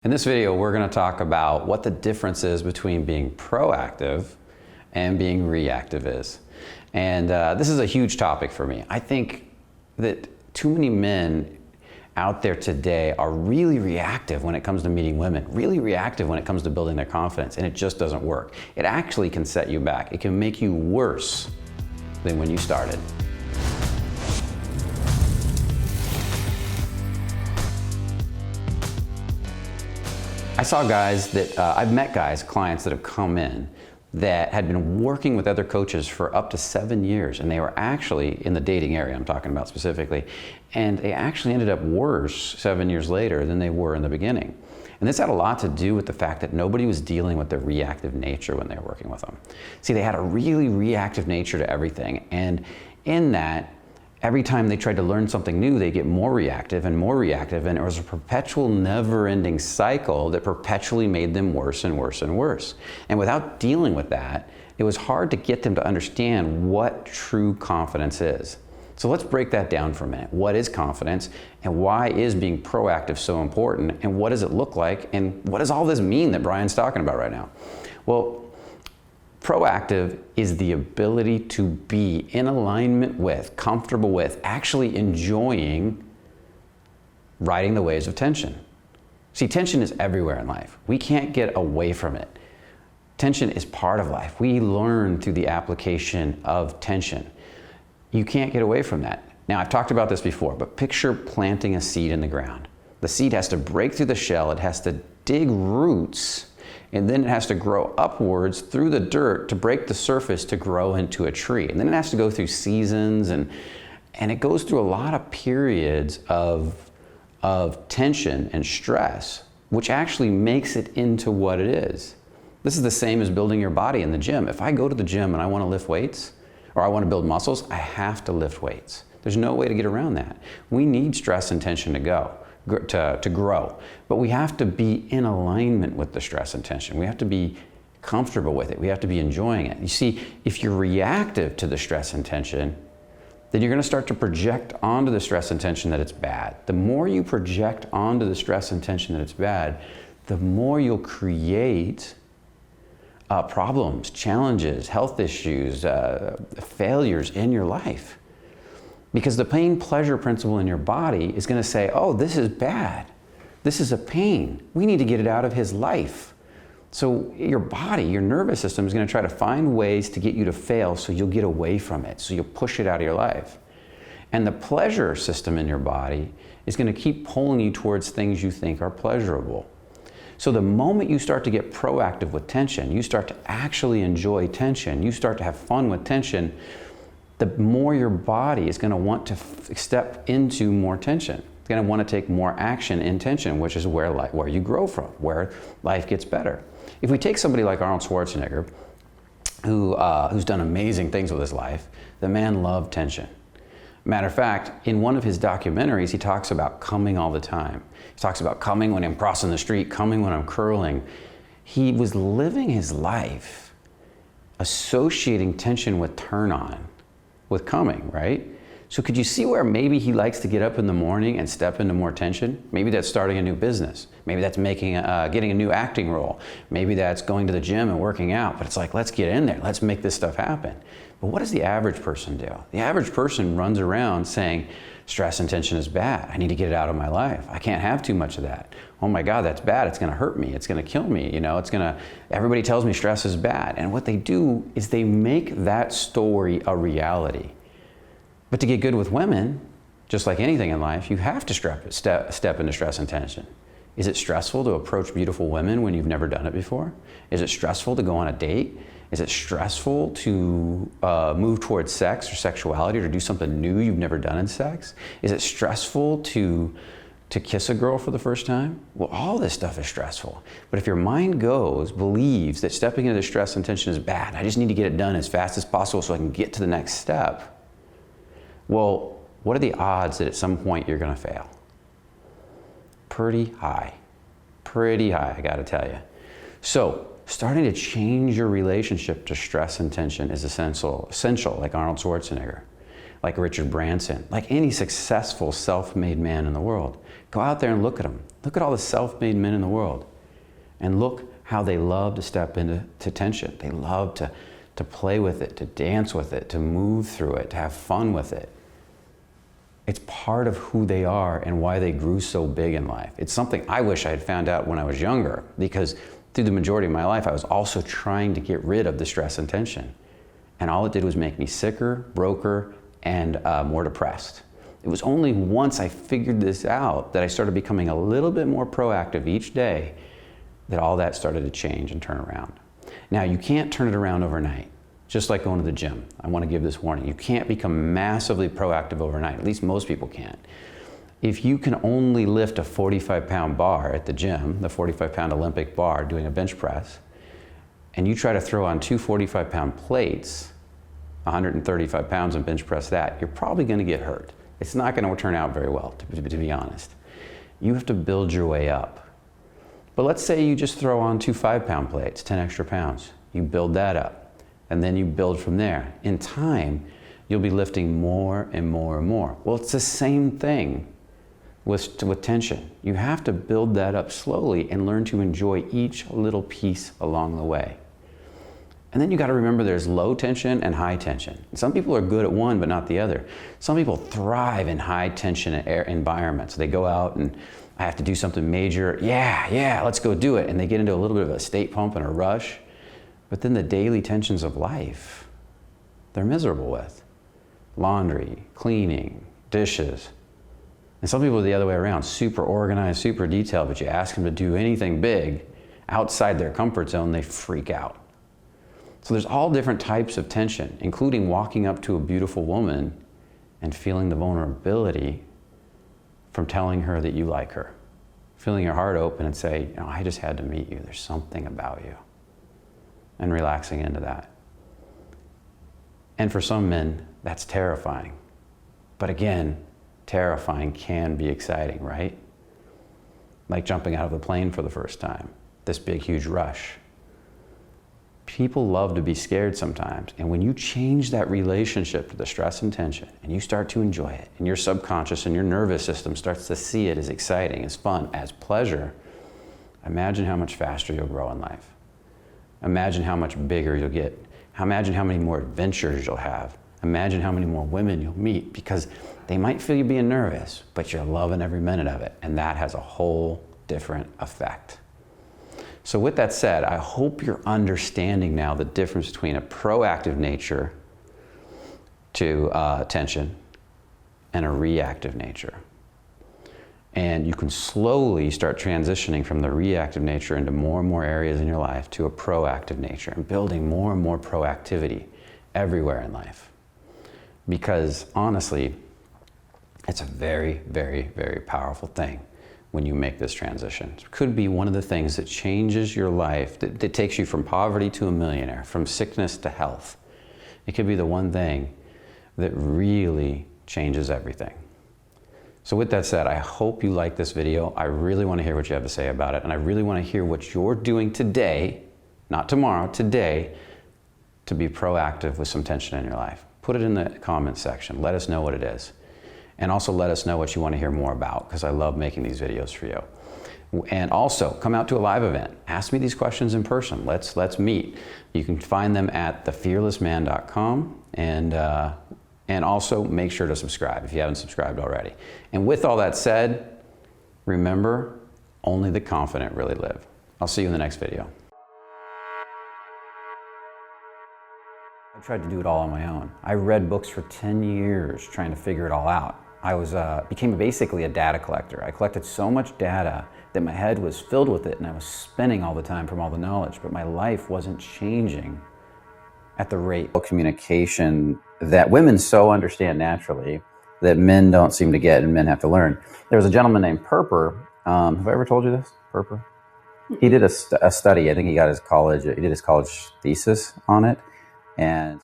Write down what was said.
In this video, we're going to talk about what the difference is between being proactive and being reactive is. And this is a huge topic for me. I think that too many men out there today are really reactive when it comes to meeting women, really reactive when it comes to building their confidence, and it just doesn't work. It actually can set you back. It can make you worse than when you started. I saw guys that, I've met guys, clients that have come in that had been working with other coaches for up to 7 years, and they were actually in the dating area I'm talking about specifically, and they actually ended up worse 7 years later than they were in the beginning. And this had a lot to do with the fact that nobody was dealing with their reactive nature when they were working with them. See, they had a really reactive nature to everything, and in that, every time they tried to learn something new, they get more reactive, and it was a perpetual, never-ending cycle that perpetually made them worse and worse and worse. And without dealing with that, it was hard to get them to understand what true confidence is. So let's break that down for a minute. What is confidence, and why is being proactive so important, and what does it look like, and what does all this mean that Brian's talking about right now? Well, proactive is the ability to be in alignment with, comfortable with, actually enjoying riding the waves of tension. See, tension is everywhere in life. We can't get away from it. Tension is part of life. We learn through the application of tension. You can't get away from that. Now, I've talked about this before, but picture planting a seed in the ground. The seed has to break through the shell, it has to dig roots, and then it has to grow upwards through the dirt to break the surface to grow into a tree. And then it has to go through seasons, and it goes through a lot of periods of tension and stress, which actually makes it into what it is. This is the same as building your body in the gym. If I go to the gym and I want to lift weights, or I want to build muscles, I have to lift weights. There's no way to get around that. We need stress and tension to grow, but we have to be in alignment with the stress and tension. We have to be comfortable with it. We have to be enjoying it. You see, if you're reactive to the stress and tension, then you're going to start to project onto the stress and tension that it's bad. The more you project onto the stress and tension that it's bad, the more you'll create problems, challenges, health issues, failures in your life. Because the pain-pleasure principle in your body is going to say, oh, this is bad. This is a pain. We need to get it out of his life. So your body, your nervous system is going to try to find ways to get you to fail so you'll get away from it, so you'll push it out of your life. And the pleasure system in your body is going to keep pulling you towards things you think are pleasurable. So the moment you start to get proactive with tension, you start to actually enjoy tension, you start to have fun with tension, the more your body is going to want to step into more tension. It's going to want to take more action in tension, which is where you grow from, where life gets better. If we take somebody like Arnold Schwarzenegger, who's done amazing things with his life, the man loved tension. Matter of fact, in one of his documentaries, he talks about coming all the time. He talks about coming when I'm crossing the street, coming when I'm curling. He was living his life associating tension with turn on, with coming, right? So could you see where maybe he likes to get up in the morning and step into more tension? Maybe that's starting a new business. Maybe that's getting a new acting role. Maybe that's going to the gym and working out. But it's like, let's get in there. Let's make this stuff happen. But what does the average person do? The average person runs around saying, stress and tension is bad. I need to get it out of my life. I can't have too much of that. Oh my God, that's bad. It's going to hurt me. It's going to kill me. You know, everybody tells me stress is bad. And what they do is they make that story a reality. But to get good with women, just like anything in life, you have to step into stress and tension. Is it stressful to approach beautiful women when you've never done it before? Is it stressful to go on a date? Is it stressful to move towards sex or sexuality, or to do something new you've never done in sex? Is it stressful to kiss a girl for the first time? Well, all this stuff is stressful. But if your mind believes that stepping into stress and tension is bad, I just need to get it done as fast as possible so I can get to the next step, well, what are the odds that at some point you're going to fail? Pretty high. Pretty high, I got to tell you. So, starting to change your relationship to stress and tension is essential, like Arnold Schwarzenegger. like Richard Branson, like any successful self-made man in the world. Go out there and look at them. Look at all the self-made men in the world. And look how they love to step into tension. They love to play with it, to dance with it, to move through it, to have fun with it. It's part of who they are and why they grew so big in life. It's something I wish I had found out when I was younger, because through the majority of my life, I was also trying to get rid of the stress and tension. And all it did was make me sicker, broker, and more depressed. It was only once I figured this out that I started becoming a little bit more proactive each day that all that started to change and turn around. Now, you can't turn it around overnight, just like going to the gym. I want to give this warning. You can't become massively proactive overnight. At least most people can't. If you can only lift a 45-pound bar at the gym, the 45-pound Olympic bar doing a bench press, and you try to throw on two 45-pound plates, 135 pounds and bench press that, you're probably going to get hurt. It's not going to turn out very well, to be honest. You have to build your way up. But let's say you just throw on two 5-pound plates, 10 extra pounds. You build that up, and then you build from there. In time, you'll be lifting more and more and more. Well, it's the same thing with tension. You have to build that up slowly and learn to enjoy each little piece along the way. And then you got to remember there's low tension and high tension. Some people are good at one but not the other. Some people thrive in high tension environments. They go out and I have to do something major. Yeah, let's go do it. And they get into a little bit of a state pump and a rush. But then the daily tensions of life, they're miserable with. Laundry, cleaning, dishes. And some people are the other way around, super organized, super detailed, but you ask them to do anything big outside their comfort zone, they freak out. So there's all different types of tension, including walking up to a beautiful woman and feeling the vulnerability from telling her that you like her. Feeling your heart open and say, you know, I just had to meet you. There's something about you. And relaxing into that. And for some men, that's terrifying. But again, terrifying can be exciting, right? Like jumping out of a plane for the first time. This big, huge rush. People love to be scared sometimes. And when you change that relationship to the stress and tension and you start to enjoy it, and your subconscious and your nervous system starts to see it as exciting, as fun, as pleasure, imagine how much faster you'll grow in life. Imagine how much bigger you'll get. Imagine how many more adventures you'll have. Imagine how many more women you'll meet, because they might feel you being nervous, but you're loving every minute of it. And that has a whole different effect. So with that said, I hope you're understanding now the difference between a proactive nature to tension and a reactive nature. And you can slowly start transitioning from the reactive nature into more and more areas in your life to a proactive nature, and building more and more proactivity everywhere in life. Because honestly, it's a very, very, very powerful thing when you make this transition. It could be one of the things that changes your life, that takes you from poverty to a millionaire, from sickness to health. It could be the one thing that really changes everything. So with that said, I hope you like this video. I really want to hear what you have to say about it, and I really want to hear what you're doing today, not tomorrow, today, to be proactive with some tension in your life. Put it in the comments section. Let us know what it is. And also let us know what you want to hear more about, because I love making these videos for you. And also, come out to a live event. Ask me these questions in person. Let's meet. You can find them at thefearlessman.com, and also make sure to subscribe if you haven't subscribed already. And with all that said, remember, only the confident really live. I'll see you in the next video. I tried to do it all on my own. I read books for 10 years trying to figure it all out. I became basically a data collector. I collected so much data that my head was filled with it, and I was spinning all the time from all the knowledge, but my life wasn't changing at the rate of communication that women so understand naturally that men don't seem to get and men have to learn. There was a gentleman named Perper. Have I ever told you this? Perper? He did a study. I think he did his college thesis on it. And